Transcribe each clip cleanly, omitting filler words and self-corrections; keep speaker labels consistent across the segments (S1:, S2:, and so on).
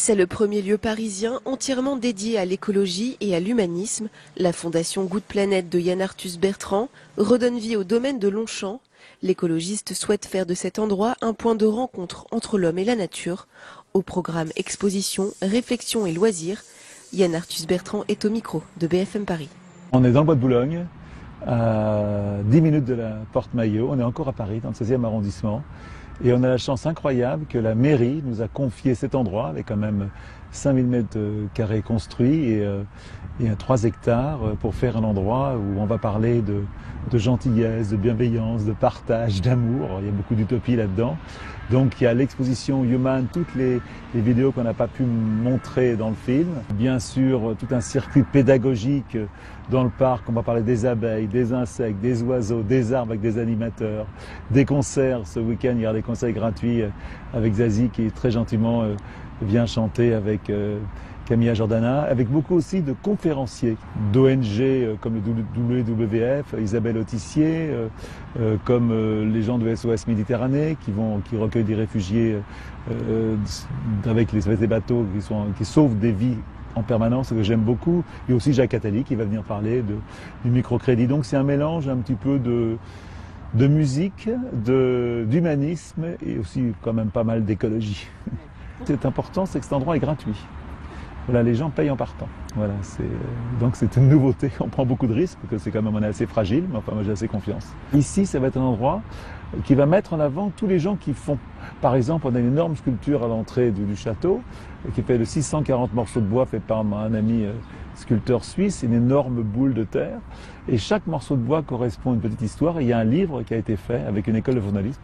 S1: C'est le premier lieu parisien entièrement dédié à l'écologie et à l'humanisme. La fondation Good Planet de Yann Arthus Bertrand redonne vie au domaine de Longchamp. L'écologiste souhaite faire de cet endroit un point de rencontre entre l'homme et la nature. Au programme exposition, réflexion et loisirs, Yann Arthus Bertrand est au micro de BFM Paris.
S2: On est dans le bois de Boulogne, à 10 minutes de la Porte Maillot. On est encore à Paris, dans le 16e arrondissement. Et on a la chance incroyable que la mairie nous a confié cet endroit avec quand même 5000 mètres carrés construits et 3 hectares pour faire un endroit où on va parler de gentillesse, de bienveillance, de partage, d'amour. Il y a beaucoup d'utopie là-dedans. Donc il y a l'exposition Human, toutes les vidéos qu'on n'a pas pu montrer dans le film. Bien sûr, tout un circuit pédagogique dans le parc. On va parler des abeilles, des insectes, des oiseaux, des arbres avec des animateurs, des concerts. Ce week-end, il y aura des concerts gratuits avec Zazie qui très gentiment vient chanter avec Camilla Jordana, avec beaucoup aussi de conférenciers d'ONG comme le WWF, Isabelle Autissier, comme les gens de SOS Méditerranée qui recueillent des réfugiés avec les bateaux qui sauvent des vies en permanence, ce que j'aime beaucoup. Et aussi Jacques Attali qui va venir parler du microcrédit. Donc c'est un mélange un petit peu de musique, d'humanisme et aussi quand même pas mal d'écologie. Ce qui est important, c'est que cet endroit est gratuit. Voilà, les gens payent en partant. Voilà, donc c'est une nouveauté. On prend beaucoup de risques parce que c'est quand même on est assez fragile, mais enfin moi j'ai assez confiance. Ici, ça va être un endroit qui va mettre en avant tous les gens qui font. Par exemple, on a une énorme sculpture à l'entrée du château qui fait de 640 morceaux de bois fait par un ami sculpteur suisse, une énorme boule de terre. Et chaque morceau de bois correspond à une petite histoire. Et il y a un livre qui a été fait avec une école de journalisme,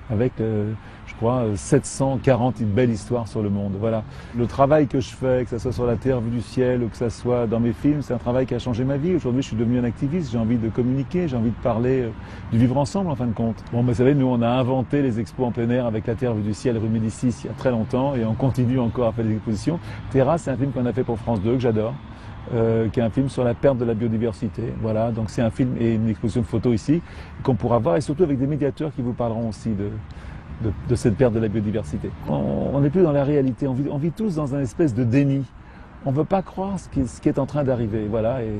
S2: avec, je crois, 740 belles histoires sur le monde. Voilà. Le travail que je fais, que ce soit sur la Terre vue du ciel ou que ce soit dans mes films, c'est un travail qui a changé ma vie. Aujourd'hui, je suis devenu un activiste, j'ai envie de communiquer, j'ai envie de parler du vivre ensemble en fin de compte. Bon, vous savez, nous, on a inventé les expos en plein air avec la Terre vue du ciel rue Médicis il y a très longtemps et on continue encore à faire des expositions. Terra, c'est un film qu'on a fait pour France 2 que j'adore. Qui est un film sur la perte de la biodiversité. Voilà, donc c'est un film et une exposition de photos ici qu'on pourra voir et surtout avec des médiateurs qui vous parleront aussi de cette perte de la biodiversité. On n'est plus dans la réalité, on vit tous dans un espèce de déni. On ne veut pas croire ce qui est en train d'arriver. Voilà, et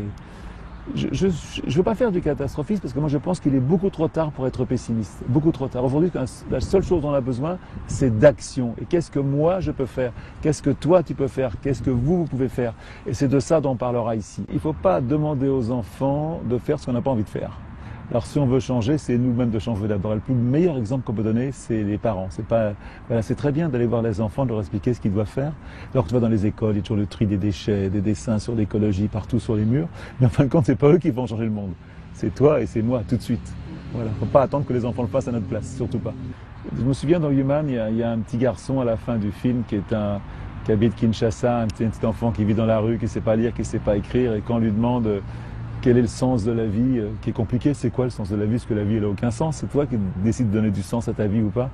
S2: je ne veux pas faire du catastrophisme parce que moi je pense qu'il est beaucoup trop tard pour être pessimiste. Beaucoup trop tard. Aujourd'hui, la seule chose dont on a besoin, c'est d'action. Et qu'est-ce que moi je peux faire? Qu'est-ce que toi tu peux faire? Qu'est-ce que vous pouvez faire? Et c'est de ça dont on parlera ici. Il ne faut pas demander aux enfants de faire ce qu'on n'a pas envie de faire. Alors si on veut changer, c'est nous-mêmes de changer d'abord. Le meilleur exemple qu'on peut donner, c'est les parents. C'est très bien d'aller voir les enfants, de leur expliquer ce qu'ils doivent faire. Alors tu vas dans les écoles, il y a toujours le tri des déchets, des dessins sur l'écologie partout sur les murs. Mais en fin de compte, c'est pas eux qui vont changer le monde. C'est toi et c'est moi tout de suite. Voilà, faut pas attendre que les enfants le fassent à notre place, surtout pas. Je me souviens dans Human, il y a un petit garçon à la fin du film qui habite Kinshasa, un petit enfant qui vit dans la rue, qui sait pas lire, qui sait pas écrire, et quand on lui demande quel est le sens de la vie, qui est compliqué, c'est quoi le sens de la vie? Parce que la vie, elle n'a aucun sens. C'est toi qui décides de donner du sens à ta vie ou pas.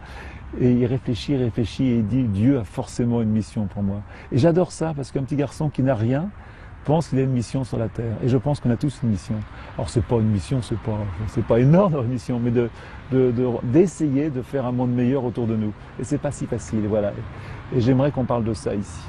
S2: Et il réfléchit et il dit, Dieu a forcément une mission pour moi. Et j'adore ça, parce qu'un petit garçon qui n'a rien pense qu'il a une mission sur la Terre. Et je pense qu'on a tous une mission. Alors c'est pas une mission, c'est pas énorme leur mission, mais d'essayer de faire un monde meilleur autour de nous. Et c'est pas si facile, voilà. Et j'aimerais qu'on parle de ça ici.